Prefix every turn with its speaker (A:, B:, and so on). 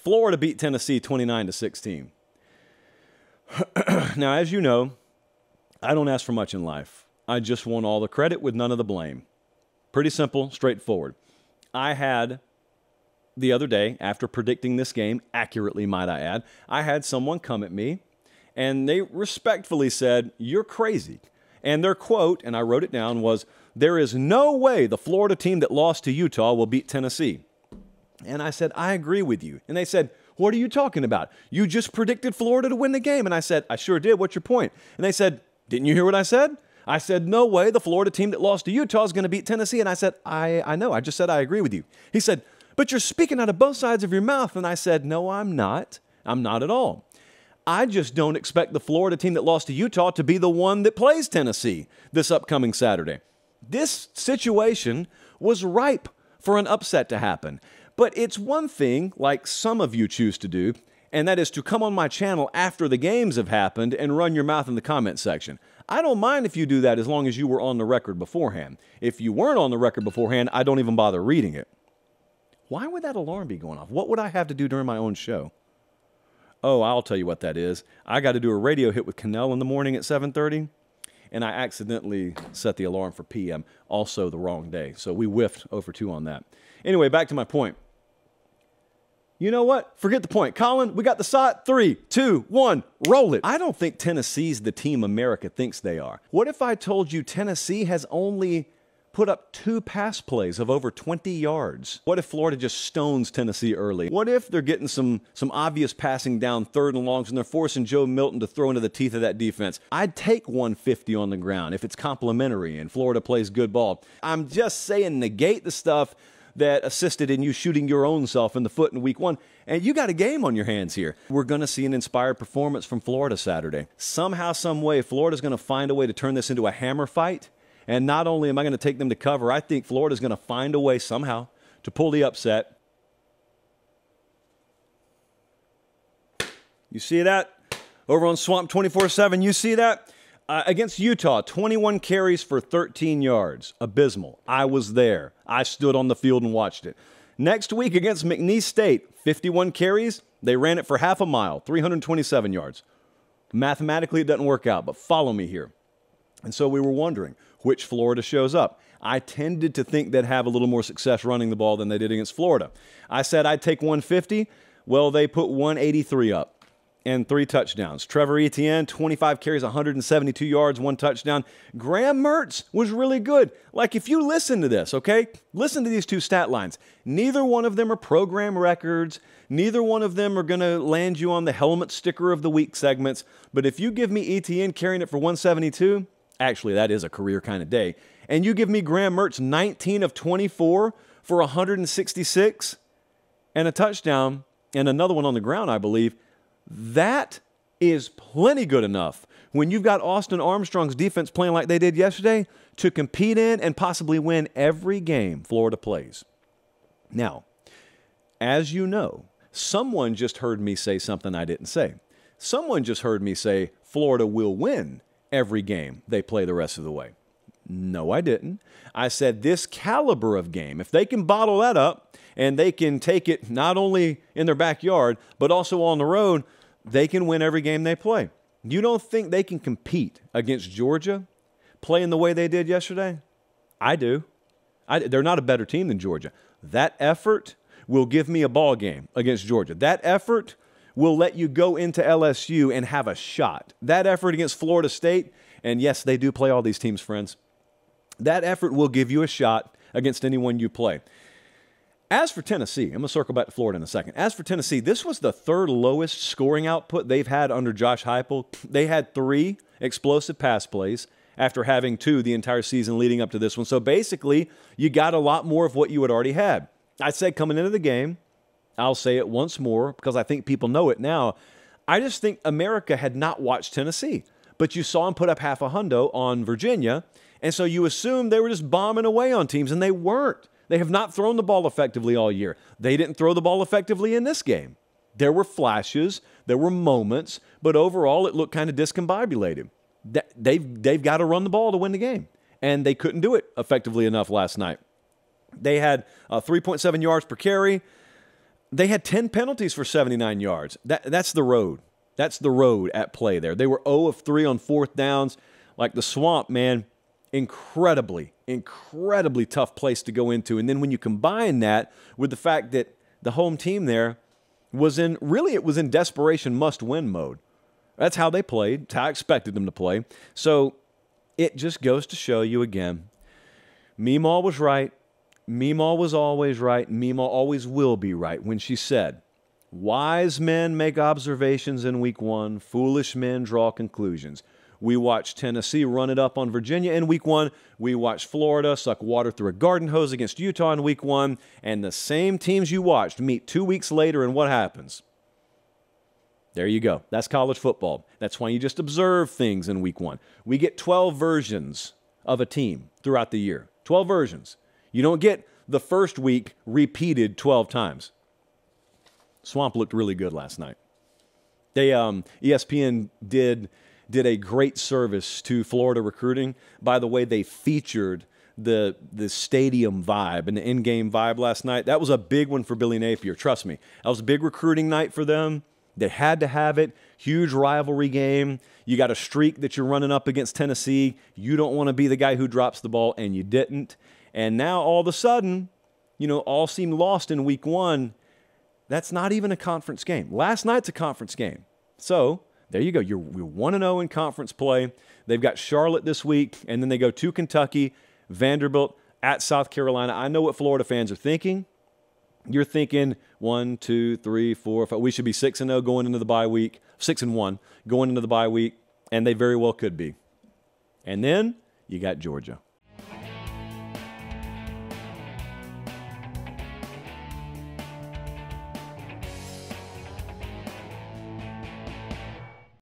A: Florida beat Tennessee 29-16. Now, as you know, I don't ask for much in life. I just want all the credit with none of the blame. Pretty simple, straightforward. I had, the other day, after predicting this game, accurately might I add, I had someone come at me, and they respectfully said, "You're crazy." And their quote, and I wrote it down, was, "There is no way the Florida team that lost to Utah will beat Tennessee." And I said, "I agree with you." And they said, "What are you talking about? You just predicted Florida to win the game." And I said, "I sure did. What's your point?" And they said, "Didn't you hear what I said?" I said, "No way the Florida team that lost to Utah is going to beat Tennessee." And I said, I know. I just said I agree with you. He said, "But you're speaking out of both sides of your mouth." And I said, "No, I'm not. I'm not at all. I just don't expect the Florida team that lost to Utah to be the one that plays Tennessee this upcoming Saturday." This situation was ripe for an upset to happen. But it's one thing, like some of you choose to do, and that is to come on my channel after the games have happened and run your mouth in the comment section. I don't mind if you do that as long as you were on the record beforehand. If you weren't on the record beforehand, I don't even bother reading it. Why would that alarm be going off? What would I have to do during my own show? Oh, I'll tell you what that is. I got to do a radio hit with Cannell in the morning at 7:30, and I accidentally set the alarm for PM, also the wrong day. So we whiffed over 2 on that. Anyway, back to my point. You know what? Forget the point. Colin, we got the shot. 3, 2, 1, roll it. I don't think Tennessee's the team America thinks they are. What if I told you Tennessee has only put up 2 pass plays of over 20 yards? What if Florida just stones Tennessee early? What if they're getting some obvious passing down 3rd and longs and they're forcing Joe Milton to throw into the teeth of that defense? I'd take 150 on the ground if it's complimentary and Florida plays good ball. I'm just saying, negate the stuff that assisted in you shooting your own self in the foot in week 1. And you got a game on your hands here. We're going to see an inspired performance from Florida Saturday. Somehow, some way, Florida's going to find a way to turn this into a hammer fight. And not only am I going to take them to cover, I think Florida's going to find a way somehow to pull the upset. You see that? Over on Swamp 24/7, you see that? Against Utah, 21 carries for 13 yards. Abysmal. I was there. I stood on the field and watched it. Next week against McNeese State, 51 carries. They ran it for half a mile, 327 yards. Mathematically, it doesn't work out, but follow me here. And so we were wondering which Florida shows up. I tended to think they'd have a little more success running the ball than they did against Florida. I said I'd take 150. Well, they put 183 up. And 3 touchdowns. Trevor Etienne, 25 carries, 172 yards, 1 touchdown. Graham Mertz was really good. Like, if you listen to this, okay? Listen to these 2 stat lines. Neither one of them are program records. Neither one of them are going to land you on the helmet sticker of the week segments. But if you give me Etienne carrying it for 172, actually, that is a career kind of day. And you give me Graham Mertz 19 of 24 for 166 and a touchdown and another one on the ground, I believe. That is plenty good enough when you've got Austin Armstrong's defense playing like they did yesterday to compete in and possibly win every game Florida plays. Now, as you know, someone just heard me say something I didn't say. Someone just heard me say Florida will win every game they play the rest of the way. No, I didn't. I said this caliber of game, if they can bottle that up and they can take it not only in their backyard, but also on the road, they can win every game they play. You don't think they can compete against Georgia playing the way they did yesterday? I do. They're not a better team than Georgia. That effort will give me a ball game against Georgia. That effort will let you go into LSU and have a shot. That effort against Florida State, and yes, they do play all these teams, friends. That effort will give you a shot against anyone you play. As for Tennessee, I'm going to circle back to Florida in a second. As for Tennessee, this was the 3rd lowest scoring output they've had under Josh Heupel. They had 3 explosive pass plays after having 2 the entire season leading up to this one. So basically, you got a lot more of what you had already had. I said coming into the game, I'll say it once more because I think people know it now. I just think America had not watched Tennessee. But you saw them put up half a hundo on Virginia, and so you assumed they were just bombing away on teams, and they weren't. They have not thrown the ball effectively all year. They didn't throw the ball effectively in this game. There were flashes, there were moments, but overall it looked kind of discombobulated. They've got to run the ball to win the game, and they couldn't do it effectively enough last night. They had 3.7 yards per carry. They had 10 penalties for 79 yards. That's the road. That's the road at play there. They were 0 of 3 on fourth downs. Like the Swamp, man, incredibly tough place to go into. And then when you combine that with the fact that the home team there was in desperation must-win mode. That's how they played. It's how I expected them to play. So it just goes to show you again, Meemaw was right. Meemaw was always right. Meemaw always will be right when she said, wise men make observations in week 1. Foolish men draw conclusions. We watched Tennessee run it up on Virginia in week 1. We watched Florida suck water through a garden hose against Utah in week 1. And the same teams you watched meet 2 weeks later, and what happens? There you go. That's college football. That's why you just observe things in week 1. We get 12 versions of a team throughout the year. 12 versions. You don't get the first week repeated 12 times. Swamp looked really good last night. They ESPN did a great service to Florida recruiting. By the way, they featured the stadium vibe and the in-game vibe last night. That was a big one for Billy Napier. Trust me. That was a big recruiting night for them. They had to have it. Huge rivalry game. You got a streak that you're running up against Tennessee. You don't want to be the guy who drops the ball, and you didn't. And now all of a sudden, all seemed lost in week 1. That's not even a conference game. Last night's a conference game. So there you go. You're 1-0 in conference play. They've got Charlotte this week, and then they go to Kentucky, Vanderbilt, at South Carolina. I know what Florida fans are thinking. You're thinking 1, 2, 3, 4, 5. We should be 6-0 going into the bye week, 6-1 going into the bye week, and they very well could be. And then you got Georgia.